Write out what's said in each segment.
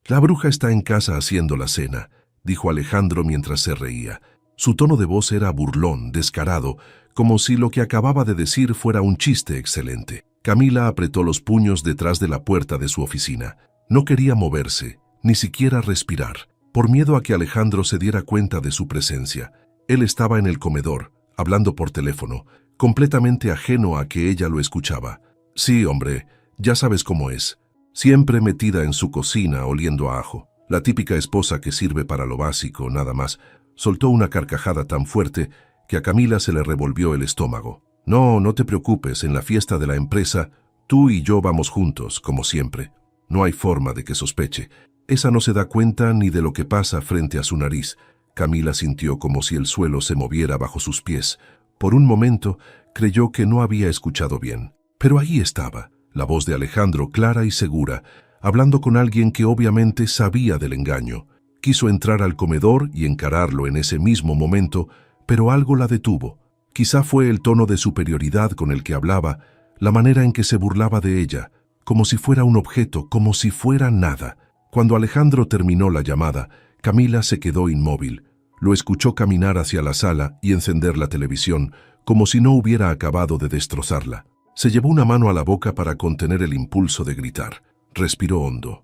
La bruja está en casa haciendo la cena, dijo Alejandro mientras se reía. Su tono de voz era burlón, descarado, como si lo que acababa de decir fuera un chiste excelente. Camila apretó los puños detrás de la puerta de su oficina. No quería moverse, ni siquiera respirar, por miedo a que Alejandro se diera cuenta de su presencia. Él estaba en el comedor, hablando por teléfono, completamente ajeno a que ella lo escuchaba. Sí, hombre, ya sabes cómo es. Siempre metida en su cocina oliendo a ajo. La típica esposa que sirve para lo básico, nada más. Soltó una carcajada tan fuerte que a Camila se le revolvió el estómago. No, no te preocupes, en la fiesta de la empresa, tú y yo vamos juntos, como siempre. No hay forma de que sospeche. Esa no se da cuenta ni de lo que pasa frente a su nariz. Camila sintió como si el suelo se moviera bajo sus pies. Por un momento creyó que no había escuchado bien. Pero ahí estaba, la voz de Alejandro clara y segura, hablando con alguien que obviamente sabía del engaño. Quiso entrar al comedor y encararlo en ese mismo momento, pero algo la detuvo. Quizá fue el tono de superioridad con el que hablaba, la manera en que se burlaba de ella, como si fuera un objeto, como si fuera nada. Cuando Alejandro terminó la llamada, Camila se quedó inmóvil. Lo escuchó caminar hacia la sala y encender la televisión, como si no hubiera acabado de destrozarla. Se llevó una mano a la boca para contener el impulso de gritar. Respiró hondo.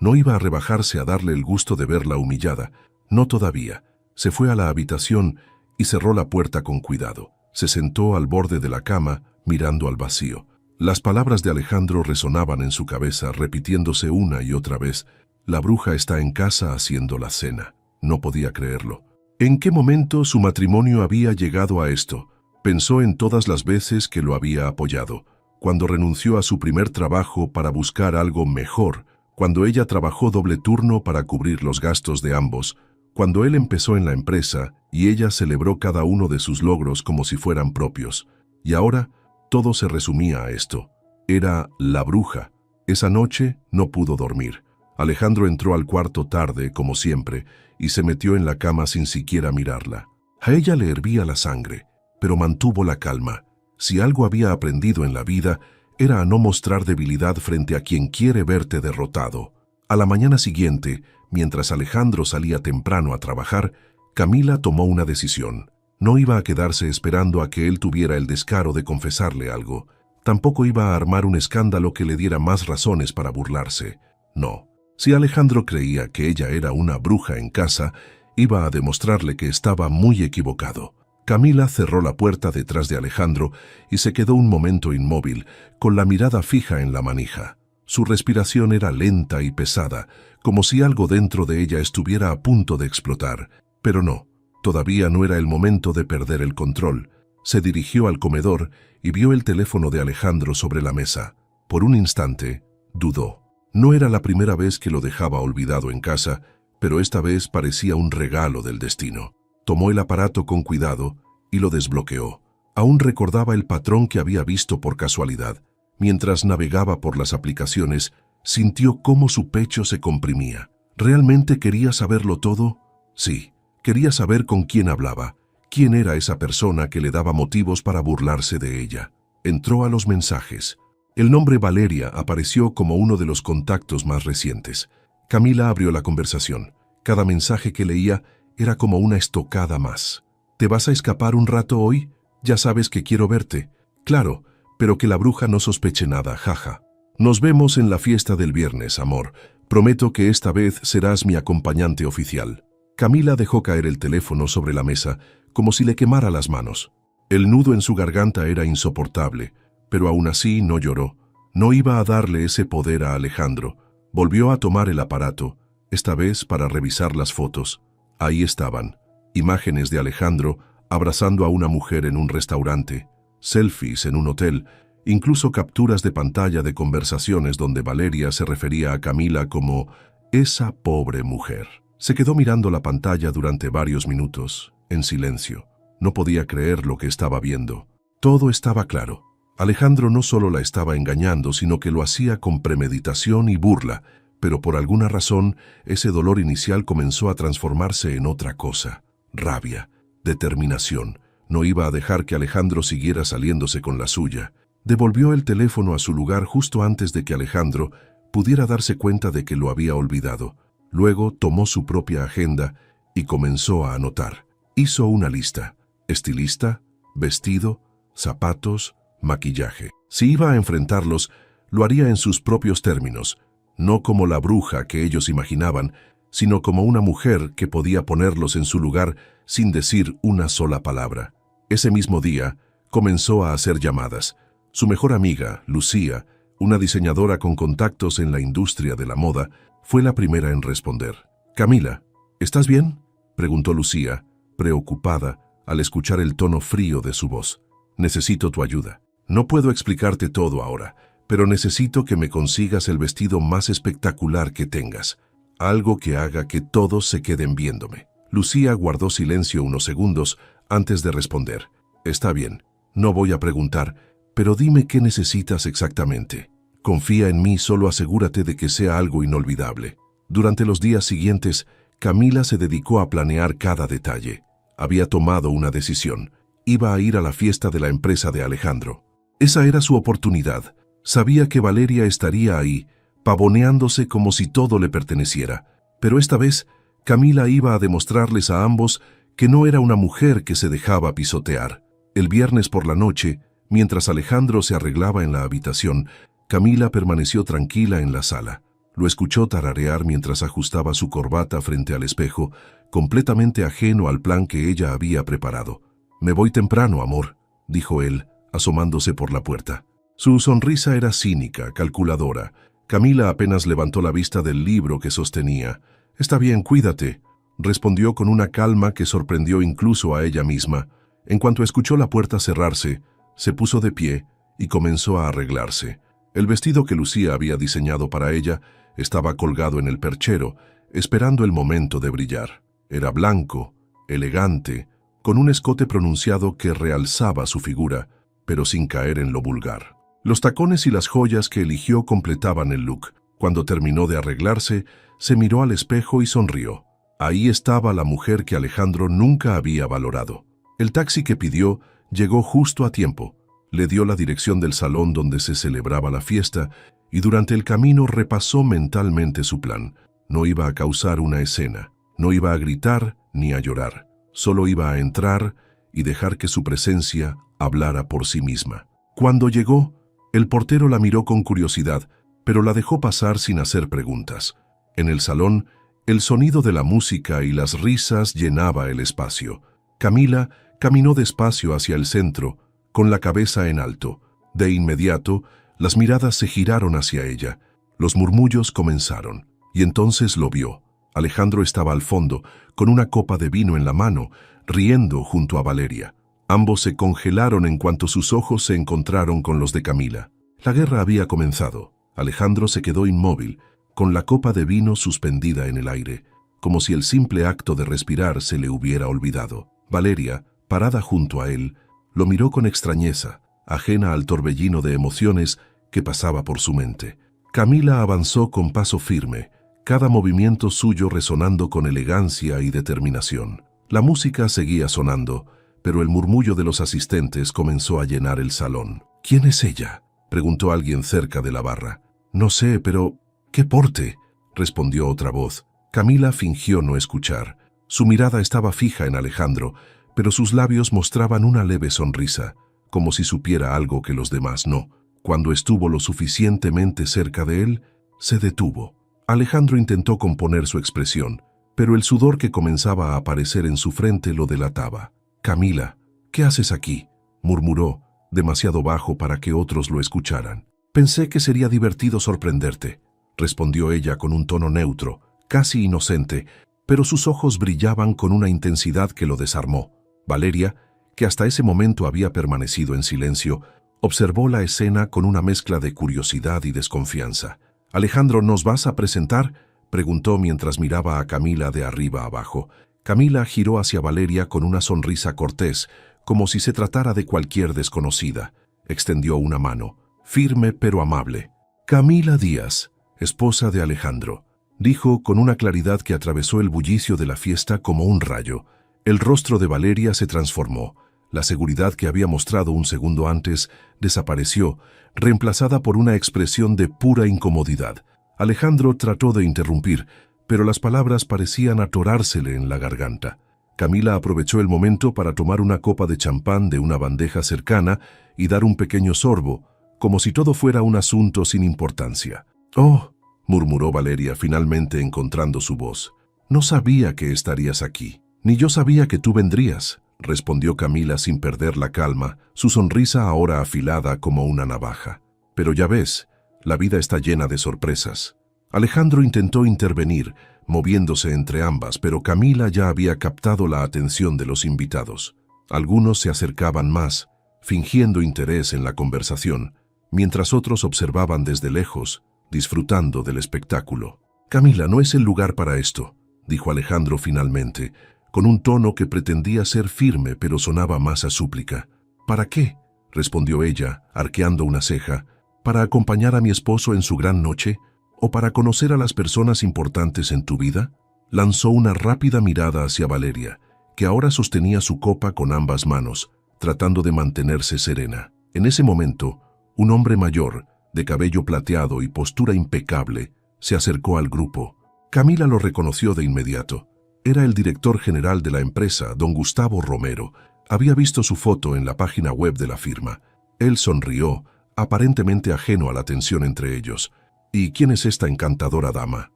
No iba a rebajarse a darle el gusto de verla humillada. No todavía. Se fue a la habitación y cerró la puerta con cuidado. Se sentó al borde de la cama, mirando al vacío. Las palabras de Alejandro resonaban en su cabeza, repitiéndose una y otra vez. La bruja está en casa haciendo la cena. No podía creerlo. ¿En qué momento su matrimonio había llegado a esto? Pensó en todas las veces que lo había apoyado, cuando renunció a su primer trabajo para buscar algo mejor, cuando ella trabajó doble turno para cubrir los gastos de ambos, cuando él empezó en la empresa y ella celebró cada uno de sus logros como si fueran propios. Y ahora, todo se resumía a esto. Era la bruja. Esa noche no pudo dormir. Alejandro entró al cuarto tarde, como siempre, y se metió en la cama sin siquiera mirarla. A ella le hervía la sangre, pero mantuvo la calma. Si algo había aprendido en la vida, era a no mostrar debilidad frente a quien quiere verte derrotado. A la mañana siguiente, mientras Alejandro salía temprano a trabajar, Camila tomó una decisión. No iba a quedarse esperando a que él tuviera el descaro de confesarle algo. Tampoco iba a armar un escándalo que le diera más razones para burlarse. No. Si Alejandro creía que ella era una bruja en casa, iba a demostrarle que estaba muy equivocado. Camila cerró la puerta detrás de Alejandro y se quedó un momento inmóvil, con la mirada fija en la manija. Su respiración era lenta y pesada, como si algo dentro de ella estuviera a punto de explotar. Pero no, todavía no era el momento de perder el control. Se dirigió al comedor y vio el teléfono de Alejandro sobre la mesa. Por un instante, dudó. No era la primera vez que lo dejaba olvidado en casa, pero esta vez parecía un regalo del destino. Tomó el aparato con cuidado y lo desbloqueó. Aún recordaba el patrón que había visto por casualidad. Mientras navegaba por las aplicaciones, sintió cómo su pecho se comprimía. ¿Realmente quería saberlo todo? Sí, quería saber con quién hablaba, quién era esa persona que le daba motivos para burlarse de ella. Entró a los mensajes. El nombre Valeria apareció como uno de los contactos más recientes. Camila abrió la conversación. Cada mensaje que leía era como una estocada más. ¿Te vas a escapar un rato hoy? Ya sabes que quiero verte. Claro, pero que la bruja no sospeche nada, jaja. Nos vemos en la fiesta del viernes, amor. Prometo que esta vez serás mi acompañante oficial. Camila dejó caer el teléfono sobre la mesa, como si le quemara las manos. El nudo en su garganta era insoportable, pero aún así no lloró. No iba a darle ese poder a Alejandro. Volvió a tomar el aparato, esta vez para revisar las fotos. Ahí estaban, imágenes de Alejandro abrazando a una mujer en un restaurante, selfies en un hotel, incluso capturas de pantalla de conversaciones donde Valeria se refería a Camila como esa pobre mujer. Se quedó mirando la pantalla durante varios minutos, en silencio. No podía creer lo que estaba viendo. Todo estaba claro. Alejandro no solo la estaba engañando, sino que lo hacía con premeditación y burla, pero por alguna razón ese dolor inicial comenzó a transformarse en otra cosa. Rabia, determinación. No iba a dejar que Alejandro siguiera saliéndose con la suya. Devolvió el teléfono a su lugar justo antes de que Alejandro pudiera darse cuenta de que lo había olvidado. Luego tomó su propia agenda y comenzó a anotar. Hizo una lista: estilista, vestido, zapatos, maquillaje. Si iba a enfrentarlos, lo haría en sus propios términos, no como la bruja que ellos imaginaban, sino como una mujer que podía ponerlos en su lugar sin decir una sola palabra. Ese mismo día, comenzó a hacer llamadas. Su mejor amiga, Lucía, una diseñadora con contactos en la industria de la moda, fue la primera en responder. «Camila, ¿estás bien?», preguntó Lucía, preocupada al escuchar el tono frío de su voz. «Necesito tu ayuda. No puedo explicarte todo ahora, pero necesito que me consigas el vestido más espectacular que tengas. Algo que haga que todos se queden viéndome». Lucía guardó silencio unos segundos antes de responder. «Está bien, no voy a preguntar, pero dime qué necesitas exactamente. Confía en mí, solo asegúrate de que sea algo inolvidable». Durante los días siguientes, Camila se dedicó a planear cada detalle. Había tomado una decisión. Iba a ir a la fiesta de la empresa de Alejandro. Esa era su oportunidad. Sabía que Valeria estaría ahí, pavoneándose como si todo le perteneciera. Pero esta vez, Camila iba a demostrarles a ambos que no era una mujer que se dejaba pisotear. El viernes por la noche, mientras Alejandro se arreglaba en la habitación, Camila permaneció tranquila en la sala. Lo escuchó tararear mientras ajustaba su corbata frente al espejo, completamente ajeno al plan que ella había preparado. «Me voy temprano, amor», dijo él, asomándose por la puerta. Su sonrisa era cínica, calculadora. Camila apenas levantó la vista del libro que sostenía. «Está bien, cuídate», respondió con una calma que sorprendió incluso a ella misma. En cuanto escuchó la puerta cerrarse, se puso de pie y comenzó a arreglarse. El vestido que Lucía había diseñado para ella estaba colgado en el perchero, esperando el momento de brillar. Era blanco, elegante, con un escote pronunciado que realzaba su figura, pero sin caer en lo vulgar. Los tacones y las joyas que eligió completaban el look. Cuando terminó de arreglarse, se miró al espejo y sonrió. Ahí estaba la mujer que Alejandro nunca había valorado. El taxi que pidió llegó justo a tiempo. Le dio la dirección del salón donde se celebraba la fiesta y durante el camino repasó mentalmente su plan. No iba a causar una escena, no iba a gritar ni a llorar. Solo iba a entrar y dejar que su presencia hablara por sí misma. Cuando llegó, el portero la miró con curiosidad, pero la dejó pasar sin hacer preguntas. En el salón, el sonido de la música y las risas llenaba el espacio. Camila caminó despacio hacia el centro, con la cabeza en alto. De inmediato, las miradas se giraron hacia ella. Los murmullos comenzaron, y entonces lo vio. Alejandro estaba al fondo, con una copa de vino en la mano, riendo junto a Valeria. Ambos se congelaron en cuanto sus ojos se encontraron con los de Camila. La guerra había comenzado. Alejandro se quedó inmóvil, con la copa de vino suspendida en el aire, como si el simple acto de respirar se le hubiera olvidado. Valeria, parada junto a él, lo miró con extrañeza, ajena al torbellino de emociones que pasaba por su mente. Camila avanzó con paso firme, cada movimiento suyo resonando con elegancia y determinación. La música seguía sonando, pero el murmullo de los asistentes comenzó a llenar el salón. «¿Quién es ella?», preguntó alguien cerca de la barra. «No sé, pero ¿qué porte?», respondió otra voz. Camila fingió no escuchar. Su mirada estaba fija en Alejandro, pero sus labios mostraban una leve sonrisa, como si supiera algo que los demás no. Cuando estuvo lo suficientemente cerca de él, se detuvo. Alejandro intentó componer su expresión, pero el sudor que comenzaba a aparecer en su frente lo delataba. «Camila, ¿qué haces aquí?», murmuró, demasiado bajo para que otros lo escucharan. «Pensé que sería divertido sorprenderte», respondió ella con un tono neutro, casi inocente, pero sus ojos brillaban con una intensidad que lo desarmó. Valeria, que hasta ese momento había permanecido en silencio, observó la escena con una mezcla de curiosidad y desconfianza. «Alejandro, ¿nos vas a presentar?», preguntó mientras miraba a Camila de arriba abajo. Camila giró hacia Valeria con una sonrisa cortés, como si se tratara de cualquier desconocida. Extendió una mano, firme pero amable. «Camila Díaz, esposa de Alejandro», dijo con una claridad que atravesó el bullicio de la fiesta como un rayo. El rostro de Valeria se transformó. La seguridad que había mostrado un segundo antes desapareció, reemplazada por una expresión de pura incomodidad. Alejandro trató de interrumpir, pero las palabras parecían atorársele en la garganta. Camila aprovechó el momento para tomar una copa de champán de una bandeja cercana y dar un pequeño sorbo, como si todo fuera un asunto sin importancia. «Oh», murmuró Valeria, finalmente encontrando su voz. «No sabía que estarías aquí. Ni yo sabía que tú vendrías», respondió Camila sin perder la calma, su sonrisa ahora afilada como una navaja. «Pero ya ves, la vida está llena de sorpresas». Alejandro intentó intervenir, moviéndose entre ambas, pero Camila ya había captado la atención de los invitados. Algunos se acercaban más, fingiendo interés en la conversación, mientras otros observaban desde lejos, disfrutando del espectáculo. «Camila, no es el lugar para esto», dijo Alejandro finalmente, con un tono que pretendía ser firme pero sonaba más a súplica. «¿Para qué?», respondió ella, arqueando una ceja. «¿Para acompañar a mi esposo en su gran noche? ¿O para conocer a las personas importantes en tu vida?». Lanzó una rápida mirada hacia Valeria, que ahora sostenía su copa con ambas manos, tratando de mantenerse serena. En ese momento, un hombre mayor, de cabello plateado y postura impecable, se acercó al grupo. Camila lo reconoció de inmediato. Era el director general de la empresa, don Gustavo Romero. Había visto su foto en la página web de la firma. Él sonrió, aparentemente ajeno a la tensión entre ellos. «¿Y quién es esta encantadora dama?»,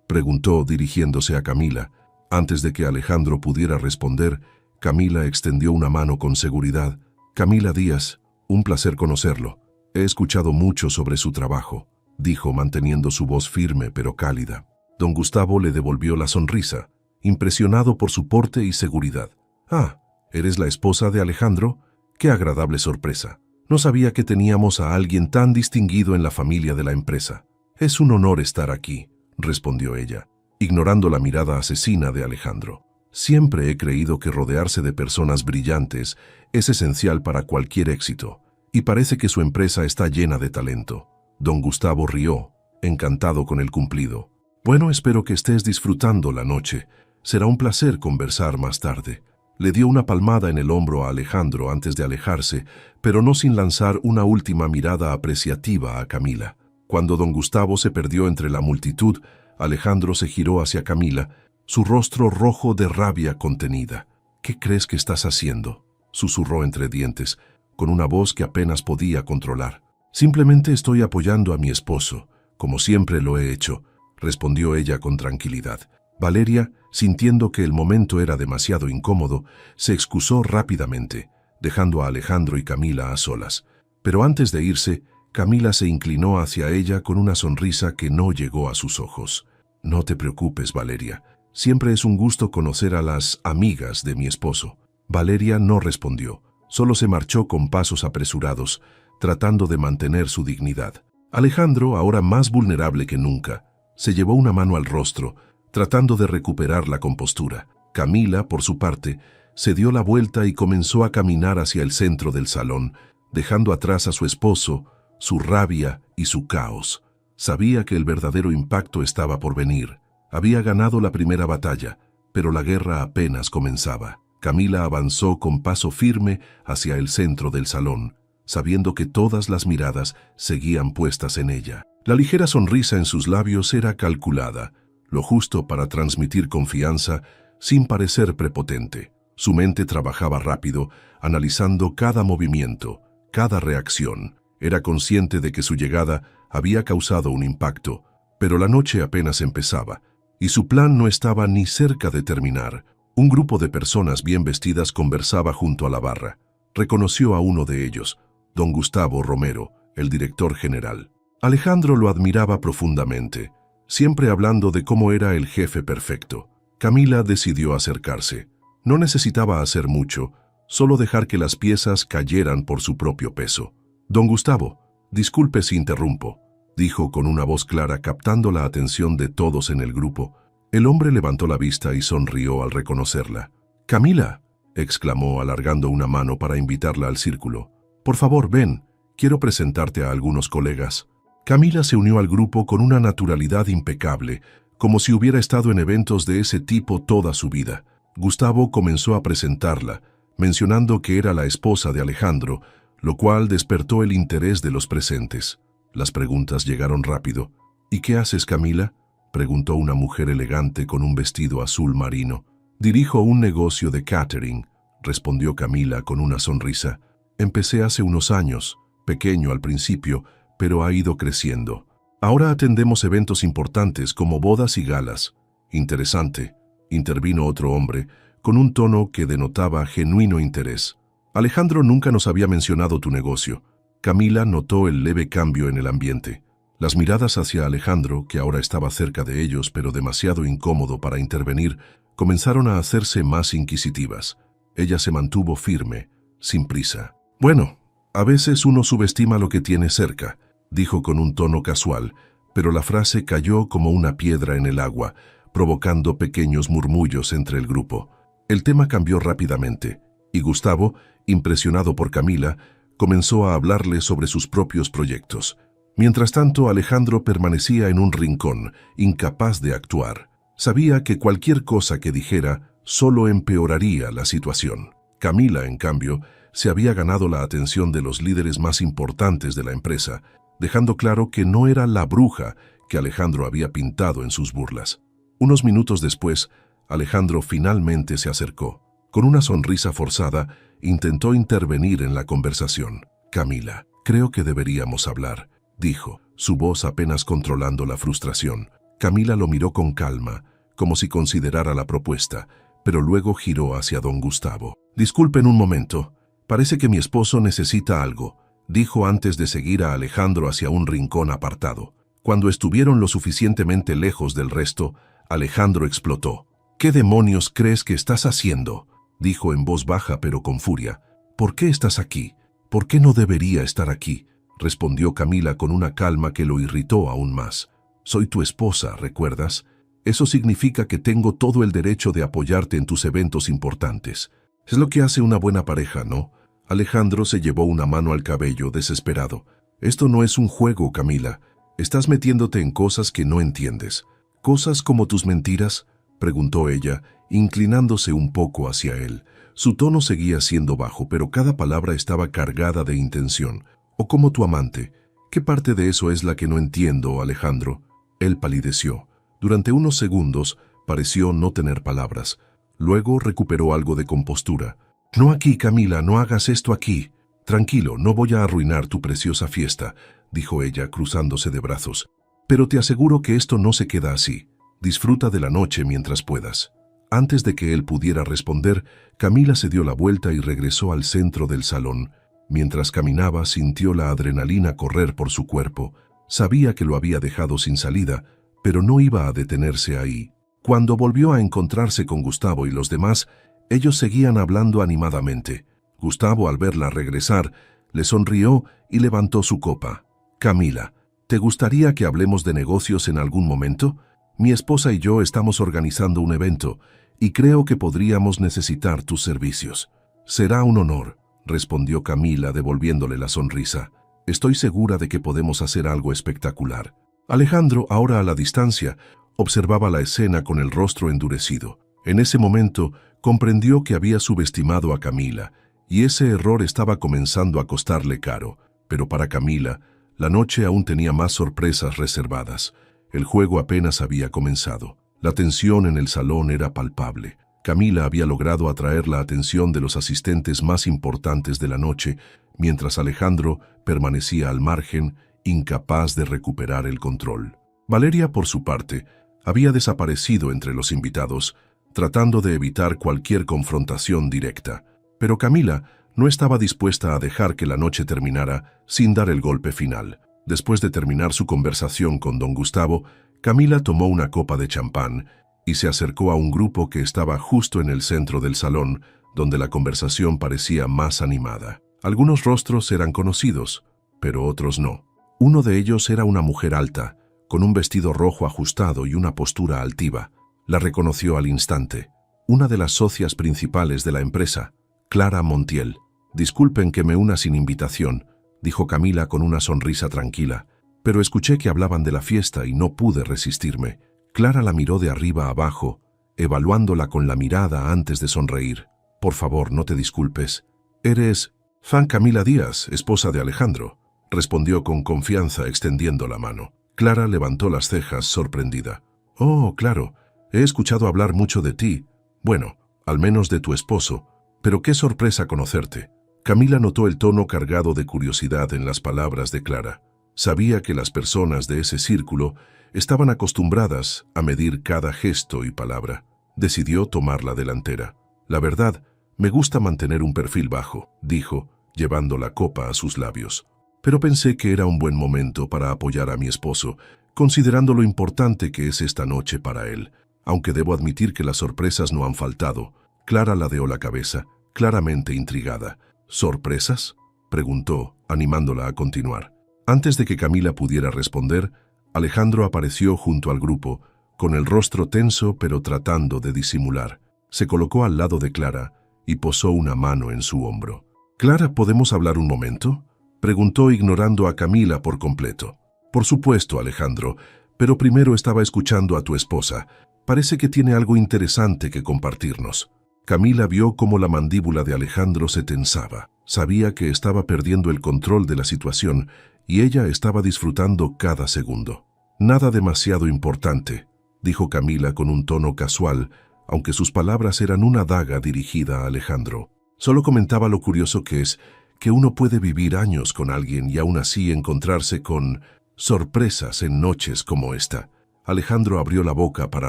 preguntó dirigiéndose a Camila. Antes de que Alejandro pudiera responder, Camila extendió una mano con seguridad. «Camila Díaz, un placer conocerlo. He escuchado mucho sobre su trabajo», dijo manteniendo su voz firme pero cálida. Don Gustavo le devolvió la sonrisa, impresionado por su porte y seguridad. «Ah, ¿eres la esposa de Alejandro? Qué agradable sorpresa. No sabía que teníamos a alguien tan distinguido en la familia de la empresa». «Es un honor estar aquí», respondió ella, ignorando la mirada asesina de Alejandro. «Siempre he creído que rodearse de personas brillantes es esencial para cualquier éxito, y parece que su empresa está llena de talento». Don Gustavo rió, encantado con el cumplido. «Bueno, espero que estés disfrutando la noche. Será un placer conversar más tarde». Le dio una palmada en el hombro a Alejandro antes de alejarse, pero no sin lanzar una última mirada apreciativa a Camila. Cuando don Gustavo se perdió entre la multitud, Alejandro se giró hacia Camila, su rostro rojo de rabia contenida. «¿Qué crees que estás haciendo?», susurró entre dientes, con una voz que apenas podía controlar. «Simplemente estoy apoyando a mi esposo, como siempre lo he hecho», respondió ella con tranquilidad. Valeria, sintiendo que el momento era demasiado incómodo, se excusó rápidamente, dejando a Alejandro y Camila a solas. Pero antes de irse, Camila se inclinó hacia ella con una sonrisa que no llegó a sus ojos. «No te preocupes, Valeria. Siempre es un gusto conocer a las amigas de mi esposo». Valeria no respondió, solo se marchó con pasos apresurados, tratando de mantener su dignidad. Alejandro, ahora más vulnerable que nunca, se llevó una mano al rostro, tratando de recuperar la compostura. Camila, por su parte, se dio la vuelta y comenzó a caminar hacia el centro del salón, dejando atrás a su esposo, su rabia y su caos. Sabía que el verdadero impacto estaba por venir. Había ganado la primera batalla, pero la guerra apenas comenzaba. Camila avanzó con paso firme hacia el centro del salón, sabiendo que todas las miradas seguían puestas en ella. La ligera sonrisa en sus labios era calculada, lo justo para transmitir confianza sin parecer prepotente. Su mente trabajaba rápido, analizando cada movimiento, cada reacción. Era consciente de que su llegada había causado un impacto, pero la noche apenas empezaba, y su plan no estaba ni cerca de terminar. Un grupo de personas bien vestidas conversaba junto a la barra. Reconoció a uno de ellos, don Gustavo Romero, el director general. Alejandro lo admiraba profundamente, siempre hablando de cómo era el jefe perfecto. Camila decidió acercarse. No necesitaba hacer mucho, solo dejar que las piezas cayeran por su propio peso. «Don Gustavo, disculpe si interrumpo», dijo con una voz clara, captando la atención de todos en el grupo. El hombre levantó la vista y sonrió al reconocerla. «Camila», exclamó alargando una mano para invitarla al círculo. «Por favor, ven, quiero presentarte a algunos colegas». Camila se unió al grupo con una naturalidad impecable, como si hubiera estado en eventos de ese tipo toda su vida. Gustavo comenzó a presentarla, mencionando que era la esposa de Alejandro, lo cual despertó el interés de los presentes. Las preguntas llegaron rápido. ¿Y qué haces, Camila?, preguntó una mujer elegante con un vestido azul marino. Dirijo un negocio de catering, respondió Camila con una sonrisa. Empecé hace unos años, pequeño al principio, pero ha ido creciendo. Ahora atendemos eventos importantes como bodas y galas. Interesante, intervino otro hombre, con un tono que denotaba genuino interés. Alejandro nunca nos había mencionado tu negocio. Camila notó el leve cambio en el ambiente. Las miradas hacia Alejandro, que ahora estaba cerca de ellos pero demasiado incómodo para intervenir, comenzaron a hacerse más inquisitivas. Ella se mantuvo firme, sin prisa. Bueno, a veces uno subestima lo que tiene cerca, dijo con un tono casual, pero la frase cayó como una piedra en el agua, provocando pequeños murmullos entre el grupo. El tema cambió rápidamente, y Gustavo, impresionado por Camila, comenzó a hablarle sobre sus propios proyectos. Mientras tanto, Alejandro permanecía en un rincón, incapaz de actuar. Sabía que cualquier cosa que dijera solo empeoraría la situación. Camila, en cambio, se había ganado la atención de los líderes más importantes de la empresa, dejando claro que no era la bruja que Alejandro había pintado en sus burlas. Unos minutos después, Alejandro finalmente se acercó. Con una sonrisa forzada, intentó intervenir en la conversación. Camila, creo que deberíamos hablar, dijo, su voz apenas controlando la frustración. Camila lo miró con calma, como si considerara la propuesta, pero luego giró hacia don Gustavo. Disculpen un momento, parece que mi esposo necesita algo, dijo antes de seguir a Alejandro hacia un rincón apartado. Cuando estuvieron lo suficientemente lejos del resto, Alejandro explotó. ¿Qué demonios crees que estás haciendo?, dijo en voz baja pero con furia. ¿Por qué estás aquí? ¿Por qué no debería estar aquí?, respondió Camila con una calma que lo irritó aún más. Soy tu esposa, ¿recuerdas? Eso significa que tengo todo el derecho de apoyarte en tus eventos importantes. Es lo que hace una buena pareja, ¿no? Alejandro se llevó una mano al cabello, desesperado. Esto no es un juego, Camila. Estás metiéndote en cosas que no entiendes. ¿Cosas como tus mentiras?, preguntó ella, inclinándose un poco hacia él. Su tono seguía siendo bajo, pero cada palabra estaba cargada de intención. ¿O como tu amante? ¿Qué parte de eso es la que no entiendo, Alejandro? Él palideció. Durante unos segundos pareció no tener palabras. Luego recuperó algo de compostura. No aquí, Camila, no hagas esto aquí. Tranquilo, no voy a arruinar tu preciosa fiesta, dijo ella, cruzándose de brazos. Pero te aseguro que esto no se queda así. Disfruta de la noche mientras puedas. Antes de que él pudiera responder, Camila se dio la vuelta y regresó al centro del salón. Mientras caminaba, sintió la adrenalina correr por su cuerpo. Sabía que lo había dejado sin salida, pero no iba a detenerse ahí. Cuando volvió a encontrarse con Gustavo y los demás, ellos seguían hablando animadamente. Gustavo, al verla regresar, le sonrió y levantó su copa. Camila, ¿te gustaría que hablemos de negocios en algún momento? Mi esposa y yo estamos organizando un evento y creo que podríamos necesitar tus servicios. Será un honor, respondió Camila devolviéndole la sonrisa. Estoy segura de que podemos hacer algo espectacular. Alejandro, ahora a la distancia, observaba la escena con el rostro endurecido. En ese momento comprendió que había subestimado a Camila y ese error estaba comenzando a costarle caro. Pero para Camila, la noche aún tenía más sorpresas reservadas. El juego apenas había comenzado. La tensión en el salón era palpable. Camila había logrado atraer la atención de los asistentes más importantes de la noche, mientras Alejandro permanecía al margen, incapaz de recuperar el control. Valeria, por su parte, había desaparecido entre los invitados, tratando de evitar cualquier confrontación directa. Pero Camila no estaba dispuesta a dejar que la noche terminara sin dar el golpe final. Después de terminar su conversación con don Gustavo, Camila tomó una copa de champán y se acercó a un grupo que estaba justo en el centro del salón, donde la conversación parecía más animada. Algunos rostros eran conocidos, pero otros no. Uno de ellos era una mujer alta, con un vestido rojo ajustado y una postura altiva. La reconoció al instante. Una de las socias principales de la empresa, Clara Montiel. Disculpen que me una sin invitación, dijo Camila con una sonrisa tranquila, pero escuché que hablaban de la fiesta y no pude resistirme. Clara la miró de arriba a abajo, evaluándola con la mirada antes de sonreír. Por favor, no te disculpes. Eres Fan Camila Díaz, esposa de Alejandro, respondió con confianza extendiendo la mano. Clara levantó las cejas, sorprendida. «Oh, claro, he escuchado hablar mucho de ti. Bueno, al menos de tu esposo. Pero qué sorpresa conocerte». Camila notó el tono cargado de curiosidad en las palabras de Clara. Sabía que las personas de ese círculo estaban acostumbradas a medir cada gesto y palabra. Decidió tomar la delantera. «La verdad, me gusta mantener un perfil bajo», dijo, llevando la copa a sus labios. «Pero pensé que era un buen momento para apoyar a mi esposo, considerando lo importante que es esta noche para él. Aunque debo admitir que las sorpresas no han faltado». Clara ladeó la cabeza, claramente intrigada. «¿Sorpresas?», preguntó, animándola a continuar. Antes de que Camila pudiera responder, Alejandro apareció junto al grupo, con el rostro tenso pero tratando de disimular. Se colocó al lado de Clara y posó una mano en su hombro. «Clara, ¿podemos hablar un momento?», preguntó ignorando a Camila por completo. «Por supuesto, Alejandro, pero primero estaba escuchando a tu esposa. Parece que tiene algo interesante que compartirnos». Camila vio cómo la mandíbula de Alejandro se tensaba. Sabía que estaba perdiendo el control de la situación y ella estaba disfrutando cada segundo. «Nada demasiado importante», dijo Camila con un tono casual, aunque sus palabras eran una daga dirigida a Alejandro. «Solo comentaba lo curioso que es que uno puede vivir años con alguien y aún así encontrarse con sorpresas en noches como esta». Alejandro abrió la boca para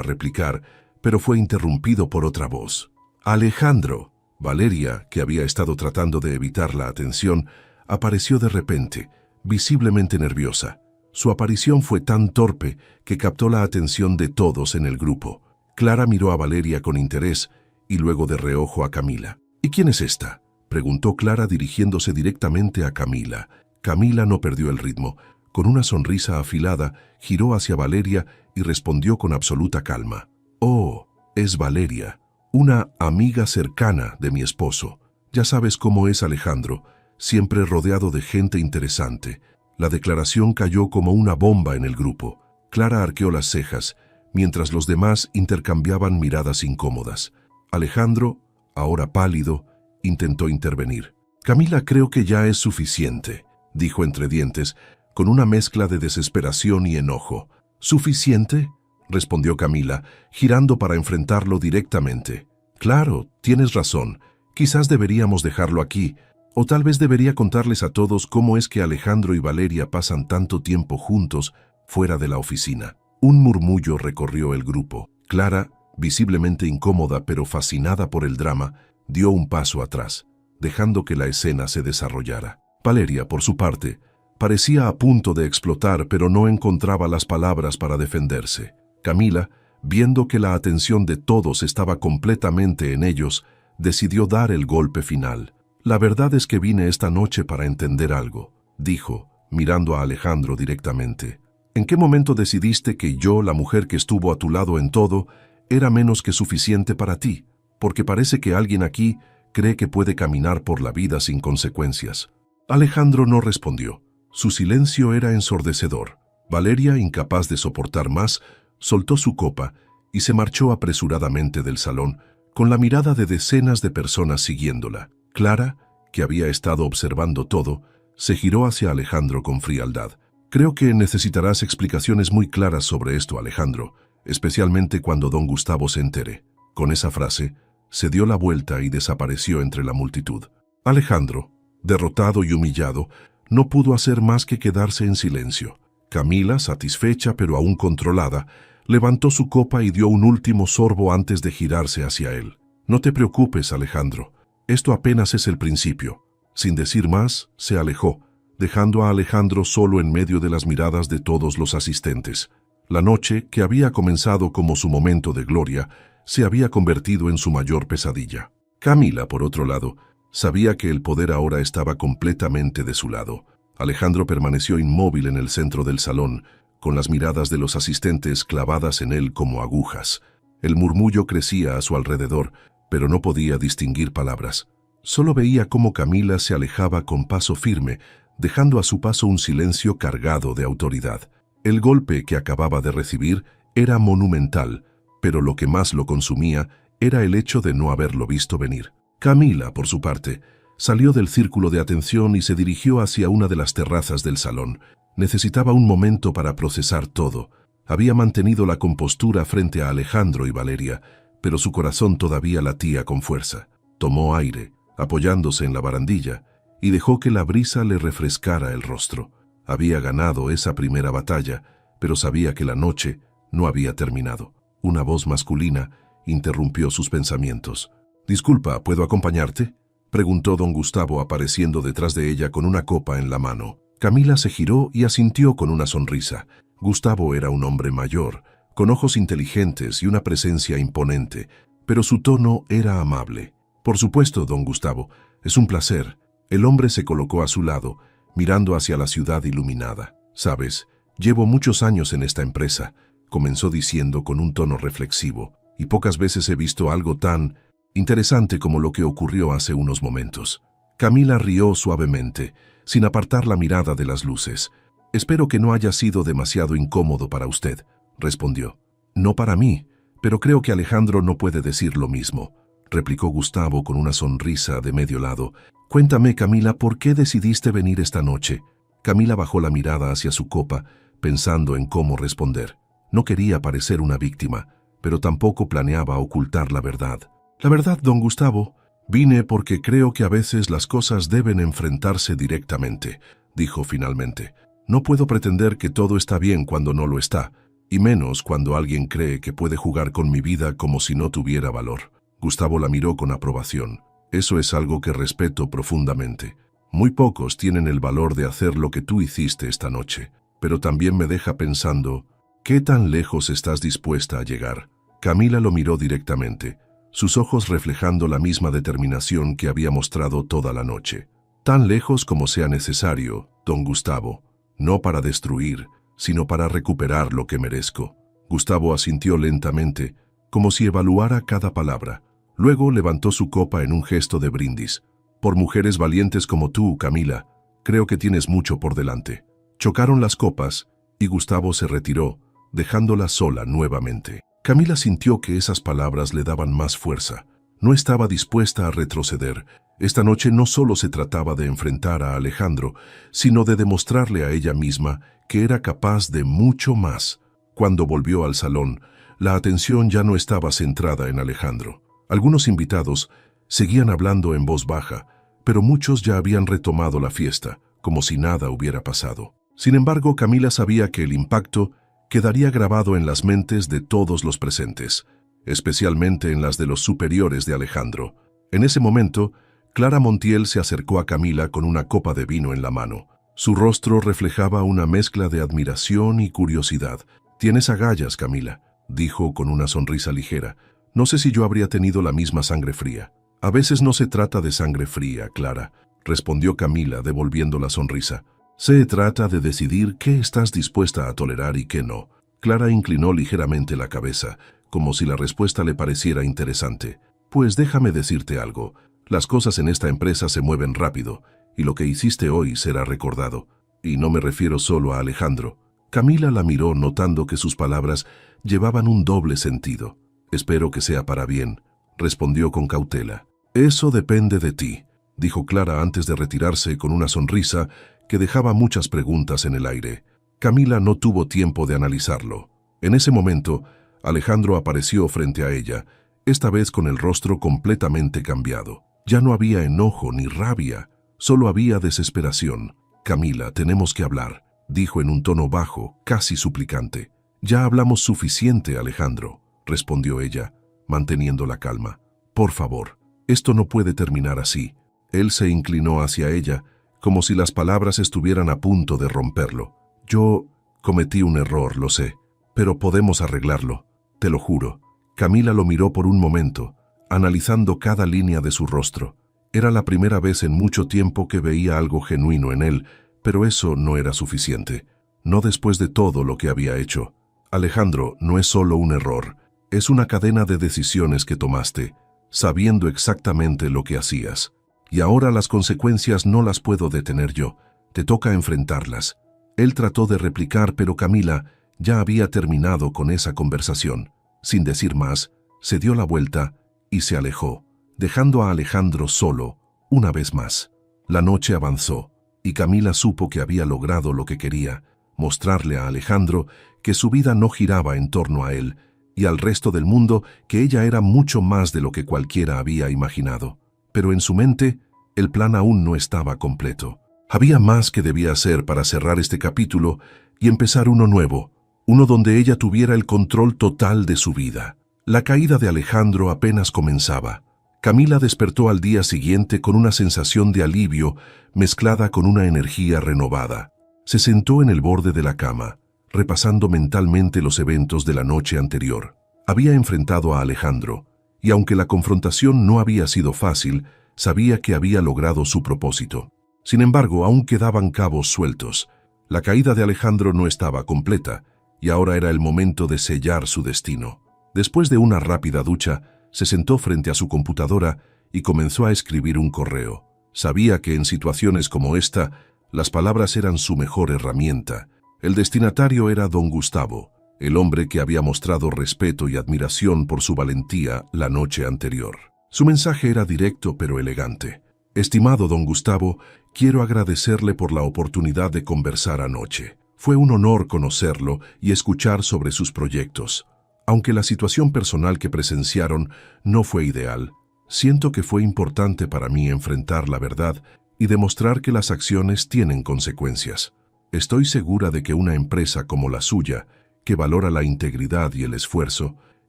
replicar, pero fue interrumpido por otra voz. «Alejandro». Valeria, que había estado tratando de evitar la atención, apareció de repente, visiblemente nerviosa. Su aparición fue tan torpe que captó la atención de todos en el grupo. Clara miró a Valeria con interés y luego de reojo a Camila. «¿Y quién es esta?», preguntó Clara dirigiéndose directamente a Camila. Camila no perdió el ritmo. Con una sonrisa afilada, giró hacia Valeria y respondió con absoluta calma. «Oh, es Valeria, una amiga cercana de mi esposo. Ya sabes cómo es Alejandro, siempre rodeado de gente interesante». La declaración cayó como una bomba en el grupo. Clara arqueó las cejas, mientras los demás intercambiaban miradas incómodas. Alejandro, ahora pálido, intentó intervenir. «Camila, creo que ya es suficiente», dijo entre dientes, con una mezcla de desesperación y enojo. «¿Suficiente?», respondió Camila, girando para enfrentarlo directamente. «Claro, tienes razón. Quizás deberíamos dejarlo aquí. O tal vez debería contarles a todos cómo es que Alejandro y Valeria pasan tanto tiempo juntos fuera de la oficina». Un murmullo recorrió el grupo. Clara, visiblemente incómoda pero fascinada por el drama, dio un paso atrás, dejando que la escena se desarrollara. Valeria, por su parte, parecía a punto de explotar pero no encontraba las palabras para defenderse. Camila, viendo que la atención de todos estaba completamente en ellos, decidió dar el golpe final. «La verdad es que vine esta noche para entender algo», dijo, mirando a Alejandro directamente. «¿En qué momento decidiste que yo, la mujer que estuvo a tu lado en todo, era menos que suficiente para ti? Porque parece que alguien aquí cree que puede caminar por la vida sin consecuencias». Alejandro no respondió. Su silencio era ensordecedor. Valeria, incapaz de soportar más, soltó su copa y se marchó apresuradamente del salón, con la mirada de decenas de personas siguiéndola. Clara, que había estado observando todo, se giró hacia Alejandro con frialdad. «Creo que necesitarás explicaciones muy claras sobre esto, Alejandro, especialmente cuando don Gustavo se entere». Con esa frase, se dio la vuelta y desapareció entre la multitud. Alejandro, derrotado y humillado, no pudo hacer más que quedarse en silencio. Camila, satisfecha pero aún controlada, levantó su copa y dio un último sorbo antes de girarse hacia él. «No te preocupes, Alejandro. Esto apenas es el principio». Sin decir más, se alejó, dejando a Alejandro solo en medio de las miradas de todos los asistentes. La noche, que había comenzado como su momento de gloria, se había convertido en su mayor pesadilla. Camila, por otro lado, sabía que el poder ahora estaba completamente de su lado. Alejandro permaneció inmóvil en el centro del salón, con las miradas de los asistentes clavadas en él como agujas. El murmullo crecía a su alrededor, pero no podía distinguir palabras. Solo veía cómo Camila se alejaba con paso firme, dejando a su paso un silencio cargado de autoridad. El golpe que acababa de recibir era monumental, pero lo que más lo consumía era el hecho de no haberlo visto venir. Camila, por su parte, salió del círculo de atención y se dirigió hacia una de las terrazas del salón. Necesitaba un momento para procesar todo. Había mantenido la compostura frente a Alejandro y Valeria, pero su corazón todavía latía con fuerza. Tomó aire, apoyándose en la barandilla, y dejó que la brisa le refrescara el rostro. Había ganado esa primera batalla, pero sabía que la noche no había terminado. Una voz masculina interrumpió sus pensamientos. «Disculpa, ¿puedo acompañarte?», preguntó don Gustavo apareciendo detrás de ella con una copa en la mano. Camila se giró y asintió con una sonrisa. Gustavo era un hombre mayor, con ojos inteligentes y una presencia imponente, pero su tono era amable. «Por supuesto, don Gustavo, es un placer». El hombre se colocó a su lado, mirando hacia la ciudad iluminada. «Sabes, llevo muchos años en esta empresa», comenzó diciendo con un tono reflexivo, «y pocas veces he visto algo tan interesante como lo que ocurrió hace unos momentos». Camila rió suavemente, sin apartar la mirada de las luces. «Espero que no haya sido demasiado incómodo para usted», respondió. «No para mí, pero creo que Alejandro no puede decir lo mismo», replicó Gustavo con una sonrisa de medio lado. «Cuéntame, Camila, ¿por qué decidiste venir esta noche?». Camila bajó la mirada hacia su copa, pensando en cómo responder. No quería parecer una víctima, pero tampoco planeaba ocultar la verdad. «La verdad, don Gustavo, vine porque creo que a veces las cosas deben enfrentarse directamente», dijo finalmente. «No puedo pretender que todo está bien cuando no lo está, y menos cuando alguien cree que puede jugar con mi vida como si no tuviera valor». Gustavo la miró con aprobación. «Eso es algo que respeto profundamente. Muy pocos tienen el valor de hacer lo que tú hiciste esta noche, pero también me deja pensando, ¿qué tan lejos estás dispuesta a llegar?». Camila lo miró directamente, sus ojos reflejando la misma determinación que había mostrado toda la noche. «Tan lejos como sea necesario, don Gustavo, no para destruir, sino para recuperar lo que merezco». Gustavo asintió lentamente, como si evaluara cada palabra. Luego levantó su copa en un gesto de brindis. «Por mujeres valientes como tú, Camila, creo que tienes mucho por delante». Chocaron las copas y Gustavo se retiró, dejándola sola nuevamente. Camila sintió que esas palabras le daban más fuerza. No estaba dispuesta a retroceder. Esta noche no solo se trataba de enfrentar a Alejandro, sino de demostrarle a ella misma que era capaz de mucho más. Cuando volvió al salón, la atención ya no estaba centrada en Alejandro. Algunos invitados seguían hablando en voz baja, pero muchos ya habían retomado la fiesta, como si nada hubiera pasado. Sin embargo, Camila sabía que el impacto quedaría grabado en las mentes de todos los presentes, especialmente en las de los superiores de Alejandro. En ese momento, Clara Montiel se acercó a Camila con una copa de vino en la mano. Su rostro reflejaba una mezcla de admiración y curiosidad. «Tienes agallas, Camila», dijo con una sonrisa ligera. «No sé si yo habría tenido la misma sangre fría». «A veces no se trata de sangre fría, Clara», respondió Camila devolviendo la sonrisa. «Se trata de decidir qué estás dispuesta a tolerar y qué no». Clara inclinó ligeramente la cabeza, como si la respuesta le pareciera interesante. «Pues déjame decirte algo. Las cosas en esta empresa se mueven rápido, y lo que hiciste hoy será recordado. Y no me refiero solo a Alejandro». Camila la miró notando que sus palabras llevaban un doble sentido. «Espero que sea para bien», respondió con cautela. «Eso depende de ti», dijo Clara antes de retirarse con una sonrisa que dejaba muchas preguntas en el aire. Camila no tuvo tiempo de analizarlo. En ese momento, Alejandro apareció frente a ella, esta vez con el rostro completamente cambiado. Ya no había enojo ni rabia, solo había desesperación. «Camila, tenemos que hablar», dijo en un tono bajo, casi suplicante. «Ya hablamos suficiente, Alejandro», respondió ella, manteniendo la calma. «Por favor, esto no puede terminar así». Él se inclinó hacia ella, como si las palabras estuvieran a punto de romperlo. «Yo cometí un error, lo sé, pero podemos arreglarlo, te lo juro». Camila lo miró por un momento, analizando cada línea de su rostro. Era la primera vez en mucho tiempo que veía algo genuino en él, pero eso no era suficiente. No después de todo lo que había hecho. «Alejandro, no es solo un error, es una cadena de decisiones que tomaste, sabiendo exactamente lo que hacías. Y ahora las consecuencias no las puedo detener yo, te toca enfrentarlas». Él trató de replicar, pero Camila ya había terminado con esa conversación. Sin decir más, se dio la vuelta y se alejó, dejando a Alejandro solo, una vez más. La noche avanzó, y Camila supo que había logrado lo que quería, mostrarle a Alejandro que su vida no giraba en torno a él, y al resto del mundo que ella era mucho más de lo que cualquiera había imaginado. Pero en su mente, el plan aún no estaba completo. Había más que debía hacer para cerrar este capítulo y empezar uno nuevo, uno donde ella tuviera el control total de su vida. La caída de Alejandro apenas comenzaba. Camila despertó al día siguiente con una sensación de alivio mezclada con una energía renovada. Se sentó en el borde de la cama, repasando mentalmente los eventos de la noche anterior. Había enfrentado a Alejandro, y aunque la confrontación no había sido fácil, sabía que había logrado su propósito. Sin embargo, aún quedaban cabos sueltos. La caída de Alejandro no estaba completa, y ahora era el momento de sellar su destino. Después de una rápida ducha, se sentó frente a su computadora y comenzó a escribir un correo. Sabía que en situaciones como esta, las palabras eran su mejor herramienta. El destinatario era don Gustavo, el hombre que había mostrado respeto y admiración por su valentía la noche anterior. Su mensaje era directo pero elegante. Estimado don Gustavo, quiero agradecerle por la oportunidad de conversar anoche. Fue un honor conocerlo y escuchar sobre sus proyectos. Aunque la situación personal que presenciaron no fue ideal, siento que fue importante para mí enfrentar la verdad y demostrar que las acciones tienen consecuencias. Estoy segura de que una empresa como la suya, que valora la integridad y el esfuerzo,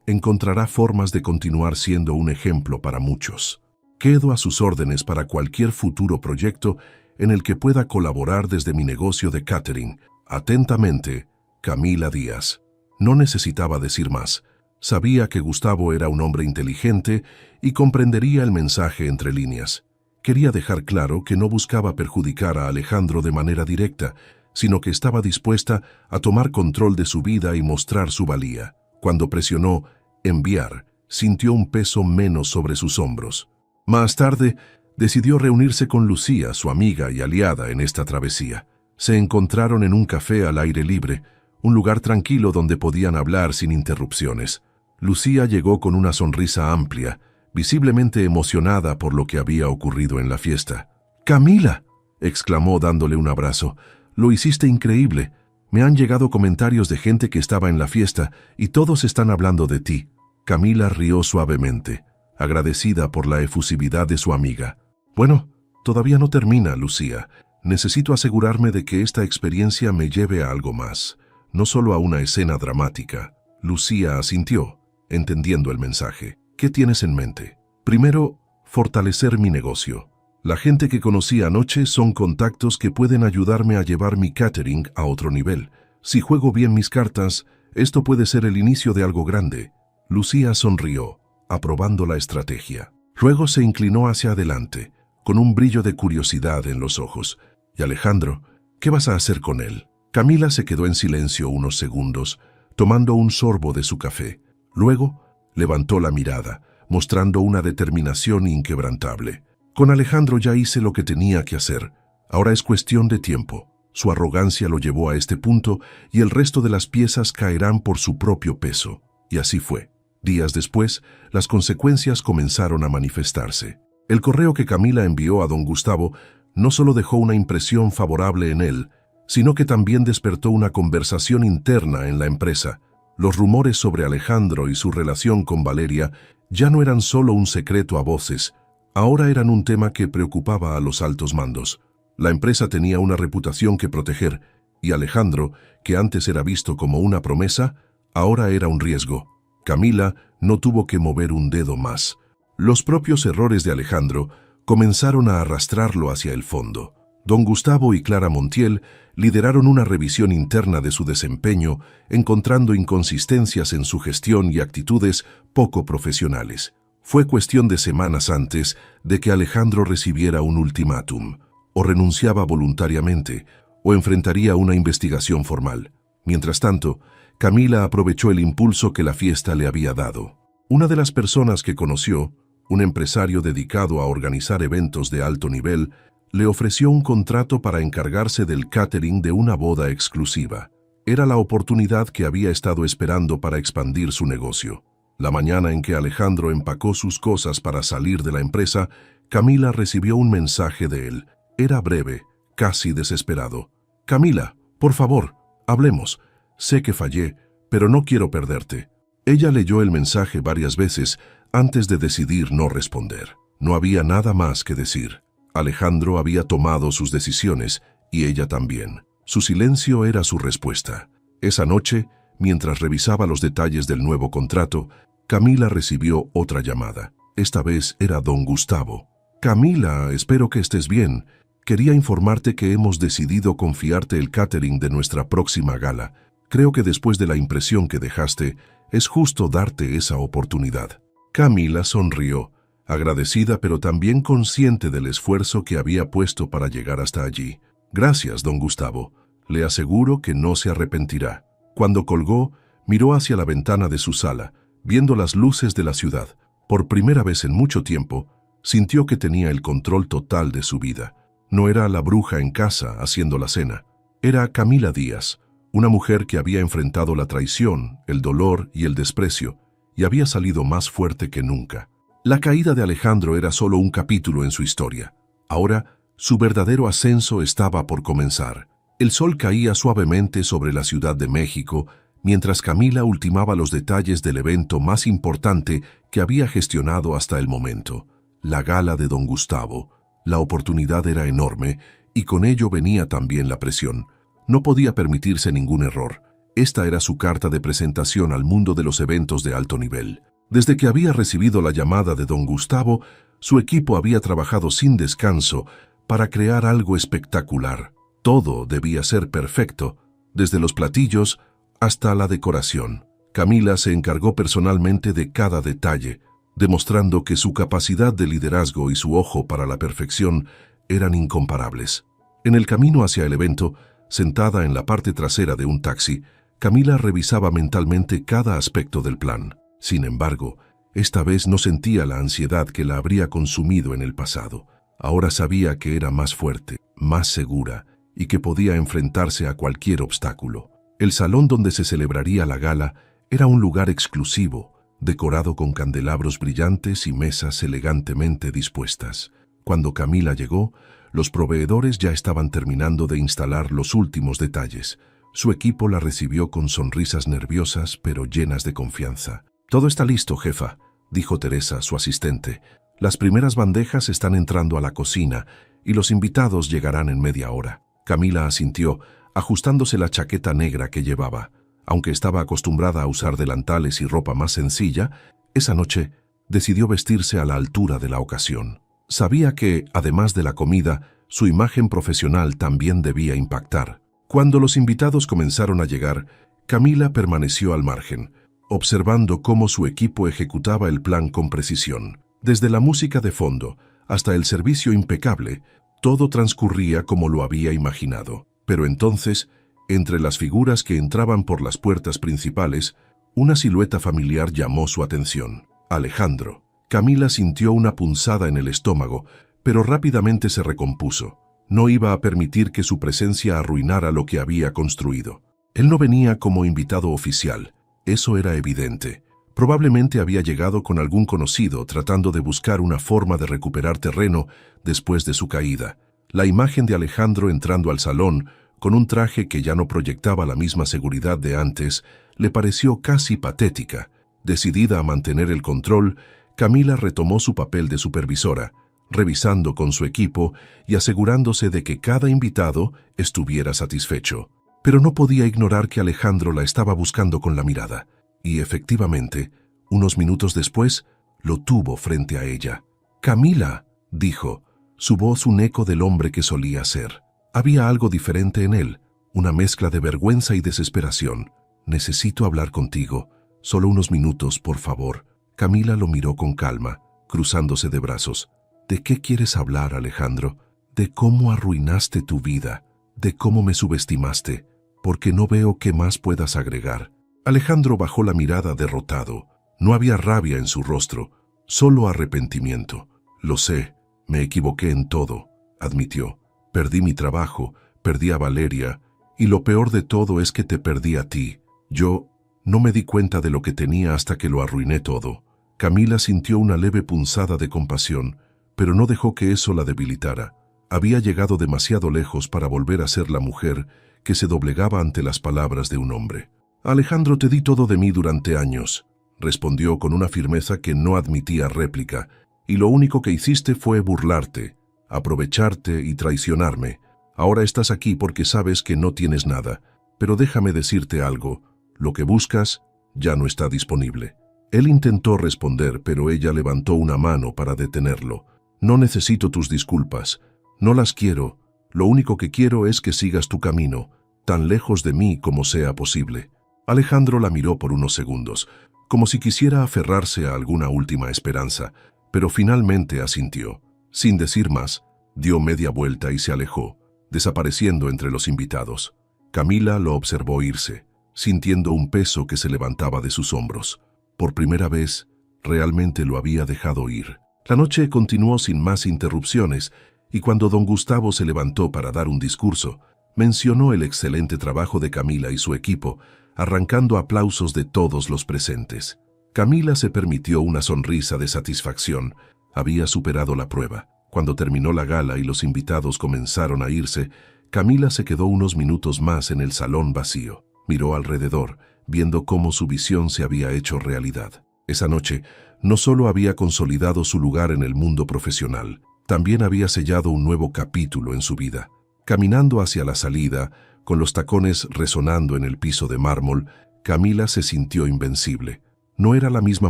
encontrará formas de continuar siendo un ejemplo para muchos. Quedo a sus órdenes para cualquier futuro proyecto en el que pueda colaborar desde mi negocio de catering. Atentamente, Camila Díaz. No necesitaba decir más. Sabía que Gustavo era un hombre inteligente y comprendería el mensaje entre líneas. Quería dejar claro que no buscaba perjudicar a Alejandro de manera directa, sino que estaba dispuesta a tomar control de su vida y mostrar su valía. Cuando presionó enviar, sintió un peso menos sobre sus hombros. Más tarde, decidió reunirse con Lucía, su amiga y aliada en esta travesía. Se encontraron en un café al aire libre, un lugar tranquilo donde podían hablar sin interrupciones. Lucía llegó con una sonrisa amplia, visiblemente emocionada por lo que había ocurrido en la fiesta. «¡Camila!», exclamó dándole un abrazo. «Lo hiciste increíble. Me han llegado comentarios de gente que estaba en la fiesta y todos están hablando de ti». Camila rió suavemente, agradecida por la efusividad de su amiga. «Bueno, todavía no termina, Lucía. Necesito asegurarme de que esta experiencia me lleve a algo más, no solo a una escena dramática». Lucía asintió, entendiendo el mensaje. «¿Qué tienes en mente?» «Primero, fortalecer mi negocio. La gente que conocí anoche son contactos que pueden ayudarme a llevar mi catering a otro nivel. Si juego bien mis cartas, esto puede ser el inicio de algo grande». Lucía sonrió, aprobando la estrategia. Luego se inclinó hacia adelante, con un brillo de curiosidad en los ojos. «¿Y Alejandro? ¿Qué vas a hacer con él?» Camila se quedó en silencio unos segundos, tomando un sorbo de su café. Luego, levantó la mirada, mostrando una determinación inquebrantable. «Con Alejandro ya hice lo que tenía que hacer. Ahora es cuestión de tiempo». Su arrogancia lo llevó a este punto y el resto de las piezas caerán por su propio peso. Y así fue. Días después, las consecuencias comenzaron a manifestarse. El correo que Camila envió a don Gustavo no solo dejó una impresión favorable en él, sino que también despertó una conversación interna en la empresa. Los rumores sobre Alejandro y su relación con Valeria ya no eran solo un secreto a voces, ahora eran un tema que preocupaba a los altos mandos. La empresa tenía una reputación que proteger, y Alejandro, que antes era visto como una promesa, ahora era un riesgo. Camila no tuvo que mover un dedo más. Los propios errores de Alejandro comenzaron a arrastrarlo hacia el fondo. Don Gustavo y Clara Montiel lideraron una revisión interna de su desempeño, encontrando inconsistencias en su gestión y actitudes poco profesionales. Fue cuestión de semanas antes de que Alejandro recibiera un ultimátum. O renunciaba voluntariamente, o enfrentaría una investigación formal. Mientras tanto, Camila aprovechó el impulso que la fiesta le había dado. Una de las personas que conoció, un empresario dedicado a organizar eventos de alto nivel, le ofreció un contrato para encargarse del catering de una boda exclusiva. Era la oportunidad que había estado esperando para expandir su negocio. La mañana en que Alejandro empacó sus cosas para salir de la empresa, Camila recibió un mensaje de él. Era breve, casi desesperado. «Camila, por favor, hablemos. Sé que fallé, pero no quiero perderte». Ella leyó el mensaje varias veces antes de decidir no responder. No había nada más que decir. Alejandro había tomado sus decisiones y ella también. Su silencio era su respuesta. Esa noche, mientras revisaba los detalles del nuevo contrato, Camila recibió otra llamada. Esta vez era don Gustavo. «Camila, espero que estés bien. Quería informarte que hemos decidido confiarte el catering de nuestra próxima gala. Creo que después de la impresión que dejaste, es justo darte esa oportunidad». Camila sonrió, agradecida pero también consciente del esfuerzo que había puesto para llegar hasta allí. «Gracias, don Gustavo. Le aseguro que no se arrepentirá». Cuando colgó, miró hacia la ventana de su sala, viendo las luces de la ciudad. Por primera vez en mucho tiempo, sintió que tenía el control total de su vida. No era la bruja en casa haciendo la cena. Era Camila Díaz, una mujer que había enfrentado la traición, el dolor y el desprecio, y había salido más fuerte que nunca. La caída de Alejandro era solo un capítulo en su historia. Ahora, su verdadero ascenso estaba por comenzar. El sol caía suavemente sobre la Ciudad de México, mientras Camila ultimaba los detalles del evento más importante que había gestionado hasta el momento, la gala de don Gustavo. La oportunidad era enorme, y con ello venía también la presión. No podía permitirse ningún error. Esta era su carta de presentación al mundo de los eventos de alto nivel. Desde que había recibido la llamada de don Gustavo, su equipo había trabajado sin descanso para crear algo espectacular. Todo debía ser perfecto, desde los platillos hasta la decoración. Camila se encargó personalmente de cada detalle, demostrando que su capacidad de liderazgo y su ojo para la perfección eran incomparables. En el camino hacia el evento, sentada en la parte trasera de un taxi, Camila revisaba mentalmente cada aspecto del plan. Sin embargo, esta vez no sentía la ansiedad que la habría consumido en el pasado. Ahora sabía que era más fuerte, más segura, y que podía enfrentarse a cualquier obstáculo. El salón donde se celebraría la gala era un lugar exclusivo, decorado con candelabros brillantes y mesas elegantemente dispuestas. Cuando Camila llegó, los proveedores ya estaban terminando de instalar los últimos detalles. Su equipo la recibió con sonrisas nerviosas pero llenas de confianza. «Todo está listo, jefa», dijo Teresa, su asistente. «Las primeras bandejas están entrando a la cocina y los invitados llegarán en media hora». Camila asintió, ajustándose la chaqueta negra que llevaba. Aunque estaba acostumbrada a usar delantales y ropa más sencilla, esa noche decidió vestirse a la altura de la ocasión. Sabía que, además de la comida, su imagen profesional también debía impactar. Cuando los invitados comenzaron a llegar, Camila permaneció al margen, observando cómo su equipo ejecutaba el plan con precisión. Desde la música de fondo hasta el servicio impecable, todo transcurría como lo había imaginado. Pero entonces, entre las figuras que entraban por las puertas principales, una silueta familiar llamó su atención. Alejandro. Camila sintió una punzada en el estómago, pero rápidamente se recompuso. No iba a permitir que su presencia arruinara lo que había construido. Él no venía como invitado oficial, eso era evidente. Probablemente había llegado con algún conocido tratando de buscar una forma de recuperar terreno después de su caída. La imagen de Alejandro entrando al salón, con un traje que ya no proyectaba la misma seguridad de antes, le pareció casi patética. Decidida a mantener el control, Camila retomó su papel de supervisora, revisando con su equipo y asegurándose de que cada invitado estuviera satisfecho. Pero no podía ignorar que Alejandro la estaba buscando con la mirada. Y efectivamente, unos minutos después, lo tuvo frente a ella. «Camila», dijo, su voz un eco del hombre que solía ser. Había algo diferente en él, una mezcla de vergüenza y desesperación. «Necesito hablar contigo. Solo unos minutos, por favor». Camila lo miró con calma, cruzándose de brazos. «¿De qué quieres hablar, Alejandro? ¿De cómo arruinaste tu vida? ¿De cómo me subestimaste? Porque no veo qué más puedas agregar». Alejandro bajó la mirada derrotado. No había rabia en su rostro, solo arrepentimiento. «Lo sé, me equivoqué en todo», admitió. «Perdí mi trabajo, perdí a Valeria, y lo peor de todo es que te perdí a ti. Yo no me di cuenta de lo que tenía hasta que lo arruiné todo». Camila sintió una leve punzada de compasión, pero no dejó que eso la debilitara. Había llegado demasiado lejos para volver a ser la mujer que se doblegaba ante las palabras de un hombre. «Alejandro, te di todo de mí durante años», respondió con una firmeza que no admitía réplica, «y lo único que hiciste fue burlarte, aprovecharte y traicionarme. Ahora estás aquí porque sabes que no tienes nada, pero déjame decirte algo, lo que buscas ya no está disponible». Él intentó responder, pero ella levantó una mano para detenerlo. «No necesito tus disculpas, no las quiero, lo único que quiero es que sigas tu camino, tan lejos de mí como sea posible». Alejandro la miró por unos segundos, como si quisiera aferrarse a alguna última esperanza, pero finalmente asintió. Sin decir más, dio media vuelta y se alejó, desapareciendo entre los invitados. Camila lo observó irse, sintiendo un peso que se levantaba de sus hombros. Por primera vez, realmente lo había dejado ir. La noche continuó sin más interrupciones, y cuando don Gustavo se levantó para dar un discurso, mencionó el excelente trabajo de Camila y su equipo, arrancando aplausos de todos los presentes. Camila se permitió una sonrisa de satisfacción. Había superado la prueba. Cuando terminó la gala y los invitados comenzaron a irse, Camila se quedó unos minutos más en el salón vacío. Miró alrededor, viendo cómo su visión se había hecho realidad. Esa noche, no solo había consolidado su lugar en el mundo profesional, también había sellado un nuevo capítulo en su vida. Caminando hacia la salida, con los tacones resonando en el piso de mármol, Camila se sintió invencible. No era la misma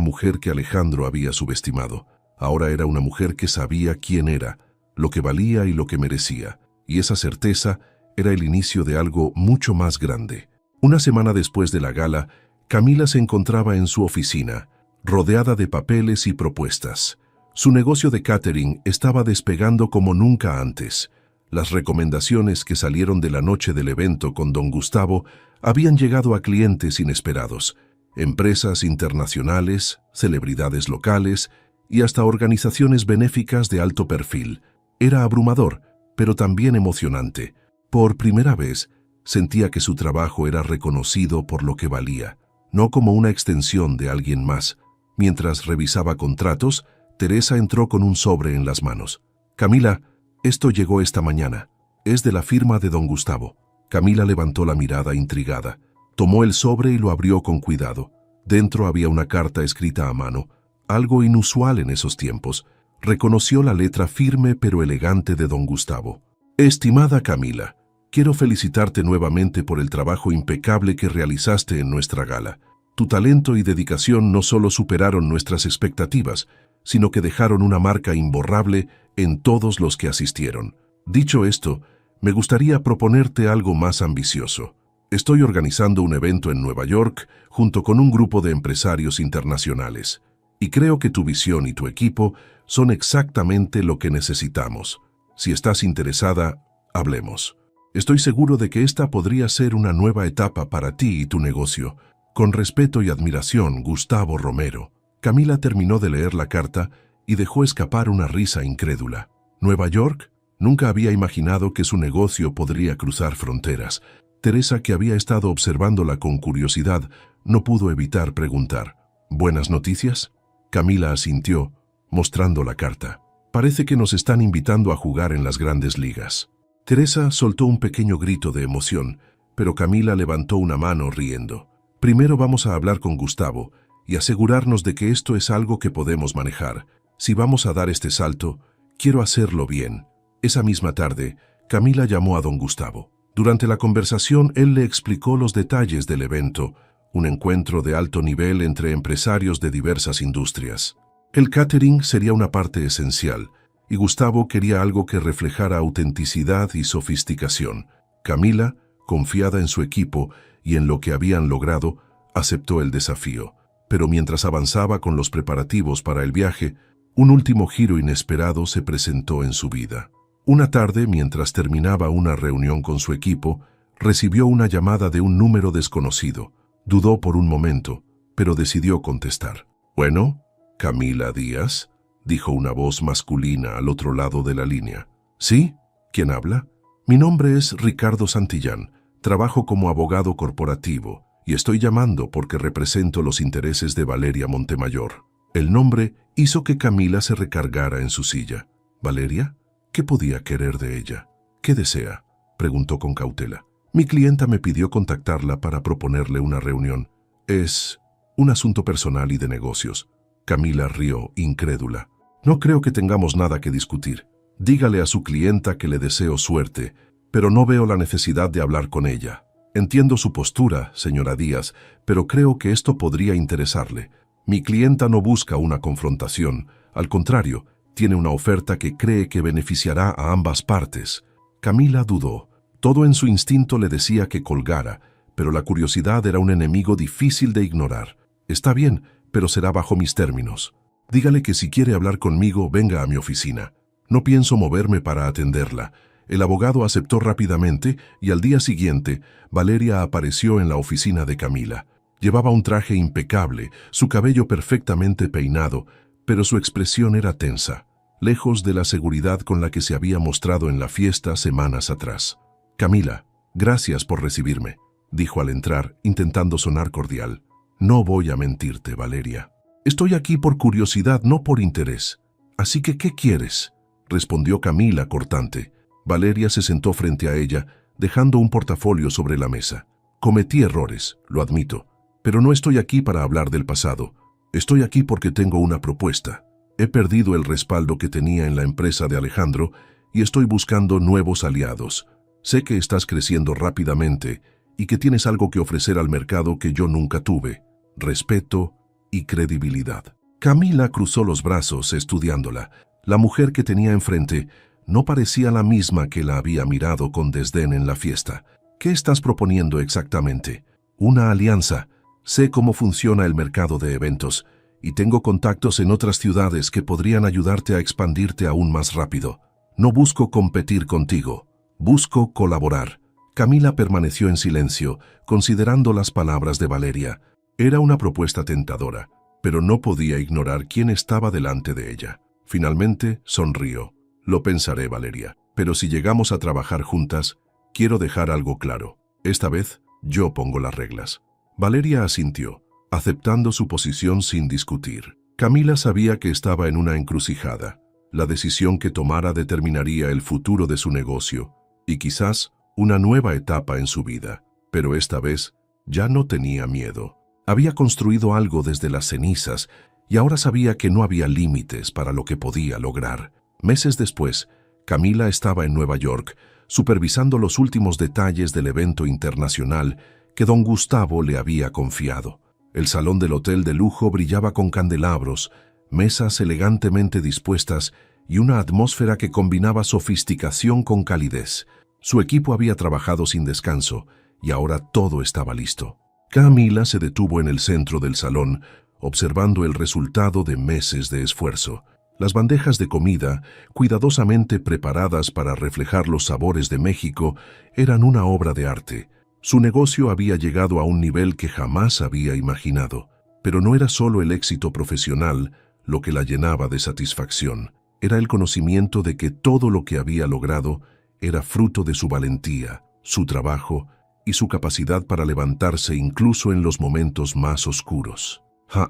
mujer que Alejandro había subestimado. Ahora era una mujer que sabía quién era, lo que valía y lo que merecía, y esa certeza era el inicio de algo mucho más grande. Una semana después de la gala, Camila se encontraba en su oficina, rodeada de papeles y propuestas. Su negocio de catering estaba despegando como nunca antes. Las recomendaciones que salieron de la noche del evento con don Gustavo habían llegado a clientes inesperados, empresas internacionales, celebridades locales y hasta organizaciones benéficas de alto perfil. Era abrumador, pero también emocionante. Por primera vez, sentía que su trabajo era reconocido por lo que valía, no como una extensión de alguien más. Mientras revisaba contratos, Teresa entró con un sobre en las manos. «Camila, esto llegó esta mañana. Es de la firma de don Gustavo». Camila levantó la mirada intrigada. Tomó el sobre y lo abrió con cuidado. Dentro había una carta escrita a mano, algo inusual en esos tiempos. Reconoció la letra firme pero elegante de don Gustavo. «Estimada Camila, quiero felicitarte nuevamente por el trabajo impecable que realizaste en nuestra gala. Tu talento y dedicación no solo superaron nuestras expectativas, sino que dejaron una marca imborrable en todos los que asistieron. Dicho esto, me gustaría proponerte algo más ambicioso. Estoy organizando un evento en Nueva York junto con un grupo de empresarios internacionales, y creo que tu visión y tu equipo son exactamente lo que necesitamos. Si estás interesada, hablemos. Estoy seguro de que esta podría ser una nueva etapa para ti y tu negocio. Con respeto y admiración, Gustavo Romero». Camila terminó de leer la carta y dejó escapar una risa incrédula. ¿Nueva York? Nunca había imaginado que su negocio podría cruzar fronteras. Teresa, que había estado observándola con curiosidad, no pudo evitar preguntar. ¿Buenas noticias? Camila asintió, mostrando la carta. «Parece que nos están invitando a jugar en las grandes ligas». Teresa soltó un pequeño grito de emoción, pero Camila levantó una mano riendo. «Primero vamos a hablar con Gustavo y asegurarnos de que esto es algo que podemos manejar. Si vamos a dar este salto, quiero hacerlo bien». Esa misma tarde, Camila llamó a don Gustavo. Durante la conversación, él le explicó los detalles del evento, un encuentro de alto nivel entre empresarios de diversas industrias. El catering sería una parte esencial, y Gustavo quería algo que reflejara autenticidad y sofisticación. Camila, confiada en su equipo y en lo que habían logrado, aceptó el desafío. Pero mientras avanzaba con los preparativos para el viaje, un último giro inesperado se presentó en su vida. Una tarde, mientras terminaba una reunión con su equipo, recibió una llamada de un número desconocido. Dudó por un momento, pero decidió contestar. «Bueno, Camila Díaz», dijo una voz masculina al otro lado de la línea. «¿Sí? ¿Quién habla?» «Mi nombre es Ricardo Santillán. Trabajo como abogado corporativo y estoy llamando porque represento los intereses de Valeria Montemayor». El nombre hizo que Camila se recargara en su silla. «¿Valeria? ¿Qué podía querer de ella? ¿Qué desea?, preguntó con cautela. Mi clienta me pidió contactarla para proponerle una reunión. Es un asunto personal y de negocios. Camila rió, incrédula. No creo que tengamos nada que discutir. Dígale a su clienta que le deseo suerte, pero no veo la necesidad de hablar con ella. Entiendo su postura, señora Díaz, pero creo que esto podría interesarle. Mi clienta no busca una confrontación. Al contrario, tiene una oferta que cree que beneficiará a ambas partes. Camila dudó. Todo en su instinto le decía que colgara, pero la curiosidad era un enemigo difícil de ignorar. Está bien, pero será bajo mis términos. Dígale que si quiere hablar conmigo, venga a mi oficina. No pienso moverme para atenderla. El abogado aceptó rápidamente y al día siguiente, Valeria apareció en la oficina de Camila. Llevaba un traje impecable, su cabello perfectamente peinado, pero su expresión era tensa, lejos de la seguridad con la que se había mostrado en la fiesta semanas atrás. Camila, gracias por recibirme, dijo al entrar, intentando sonar cordial. No voy a mentirte, Valeria. Estoy aquí por curiosidad, no por interés. Así que, ¿qué quieres?, respondió Camila cortante. Valeria se sentó frente a ella, dejando un portafolio sobre la mesa. Cometí errores, lo admito, pero no estoy aquí para hablar del pasado. Estoy aquí porque tengo una propuesta. He perdido el respaldo que tenía en la empresa de Alejandro y estoy buscando nuevos aliados. Sé que estás creciendo rápidamente y que tienes algo que ofrecer al mercado que yo nunca tuve: respeto y credibilidad. Camila cruzó los brazos estudiándola. La mujer que tenía enfrente no parecía la misma que la había mirado con desdén en la fiesta. ¿Qué estás proponiendo exactamente? Una alianza. Sé cómo funciona el mercado de eventos y tengo contactos en otras ciudades que podrían ayudarte a expandirte aún más rápido. No busco competir contigo, busco colaborar. Camila permaneció en silencio, considerando las palabras de Valeria. Era una propuesta tentadora, pero no podía ignorar quién estaba delante de ella. Finalmente sonrió. Lo pensaré, Valeria, pero si llegamos a trabajar juntas, quiero dejar algo claro. Esta vez, yo pongo las reglas. Valeria asintió, aceptando su posición sin discutir. Camila sabía que estaba en una encrucijada. La decisión que tomara determinaría el futuro de su negocio y quizás una nueva etapa en su vida. Pero esta vez ya no tenía miedo. Había construido algo desde las cenizas y ahora sabía que no había límites para lo que podía lograr. Meses después, Camila estaba en Nueva York, supervisando los últimos detalles del evento internacional que don Gustavo le había confiado. El salón del hotel de lujo brillaba con candelabros, mesas elegantemente dispuestas y una atmósfera que combinaba sofisticación con calidez. Su equipo había trabajado sin descanso y ahora todo estaba listo. Camila se detuvo en el centro del salón, observando el resultado de meses de esfuerzo. Las bandejas de comida, cuidadosamente preparadas para reflejar los sabores de México, eran una obra de arte. Su negocio había llegado a un nivel que jamás había imaginado. Pero no era solo el éxito profesional lo que la llenaba de satisfacción. Era el conocimiento de que todo lo que había logrado era fruto de su valentía, su trabajo y su capacidad para levantarse incluso en los momentos más oscuros.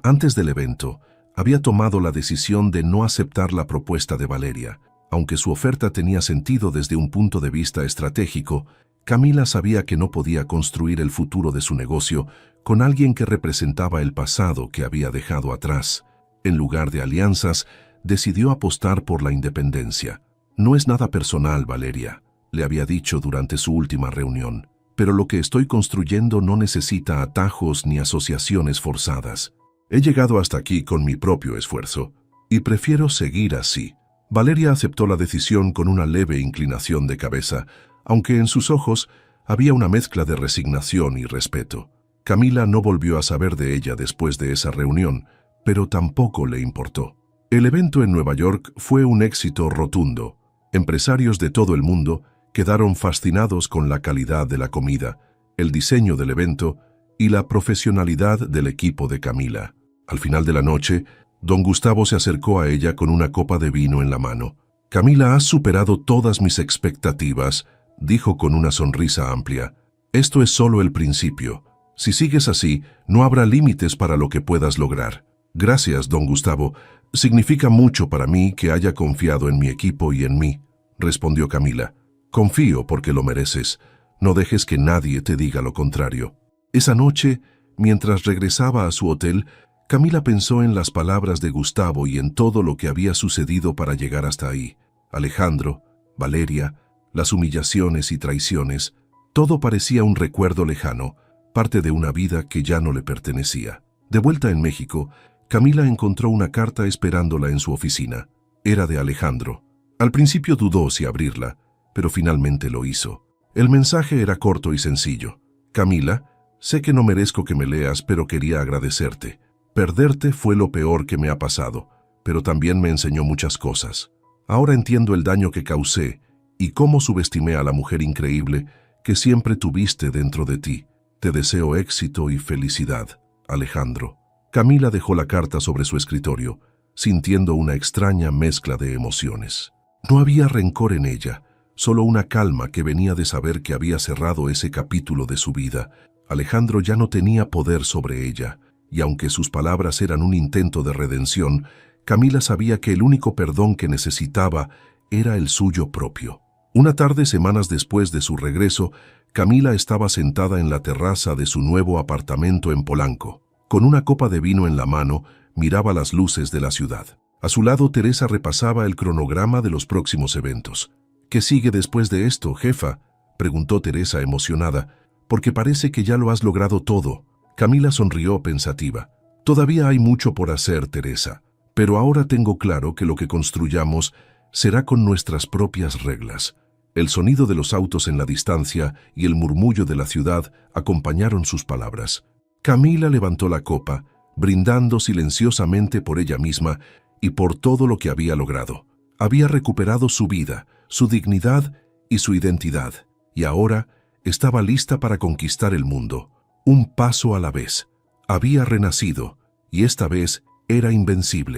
Antes del evento, había tomado la decisión de no aceptar la propuesta de Valeria. Aunque su oferta tenía sentido desde un punto de vista estratégico, Camila sabía que no podía construir el futuro de su negocio con alguien que representaba el pasado que había dejado atrás. En lugar de alianzas, decidió apostar por la independencia. No es nada personal, Valeria, le había dicho durante su última reunión, pero lo que estoy construyendo no necesita atajos ni asociaciones forzadas. He llegado hasta aquí con mi propio esfuerzo y prefiero seguir así. Valeria aceptó la decisión con una leve inclinación de cabeza, aunque en sus ojos había una mezcla de resignación y respeto. Camila no volvió a saber de ella después de esa reunión, pero tampoco le importó. El evento en Nueva York fue un éxito rotundo. Empresarios de todo el mundo quedaron fascinados con la calidad de la comida, el diseño del evento y la profesionalidad del equipo de Camila. Al final de la noche, don Gustavo se acercó a ella con una copa de vino en la mano. Camila, has superado todas mis expectativas, dijo con una sonrisa amplia. Esto es solo el principio. Si sigues así, no habrá límites para lo que puedas lograr. Gracias, don Gustavo. Significa mucho para mí que haya confiado en mi equipo y en mí. respondió Camila. Confío porque lo mereces. No dejes que nadie te diga lo contrario. Esa noche, mientras regresaba a su hotel, Camila pensó en las palabras de Gustavo y en todo lo que había sucedido para llegar hasta ahí. Alejandro, Valeria, las humillaciones y traiciones, todo parecía un recuerdo lejano, parte de una vida que ya no le pertenecía. De vuelta en México, Camila encontró una carta esperándola en su oficina. Era de Alejandro. Al principio dudó si abrirla, pero finalmente lo hizo. El mensaje era corto y sencillo. Camila, sé que no merezco que me leas, pero quería agradecerte. Perderte fue lo peor que me ha pasado, pero también me enseñó muchas cosas. Ahora entiendo el daño que causé y cómo subestimé a la mujer increíble que siempre tuviste dentro de ti. Te deseo éxito y felicidad, Alejandro. Camila dejó la carta sobre su escritorio, sintiendo una extraña mezcla de emociones. No había rencor en ella, solo una calma que venía de saber que había cerrado ese capítulo de su vida. Alejandro ya no tenía poder sobre ella, y aunque sus palabras eran un intento de redención, Camila sabía que el único perdón que necesitaba era el suyo propio. Una tarde, semanas después de su regreso, Camila estaba sentada en la terraza de su nuevo apartamento en Polanco. Con una copa de vino en la mano, miraba las luces de la ciudad. A su lado, Teresa repasaba el cronograma de los próximos eventos. ¿Qué sigue después de esto, jefa?, preguntó Teresa emocionada, porque parece que ya lo has logrado todo. Camila sonrió pensativa. Todavía hay mucho por hacer, Teresa, pero ahora tengo claro que lo que construyamos será con nuestras propias reglas. El sonido de los autos en la distancia y el murmullo de la ciudad acompañaron sus palabras. Camila levantó la copa, brindando silenciosamente por ella misma y por todo lo que había logrado. Había recuperado su vida, su dignidad y su identidad, y ahora estaba lista para conquistar el mundo, un paso a la vez. Había renacido, y esta vez era invencible.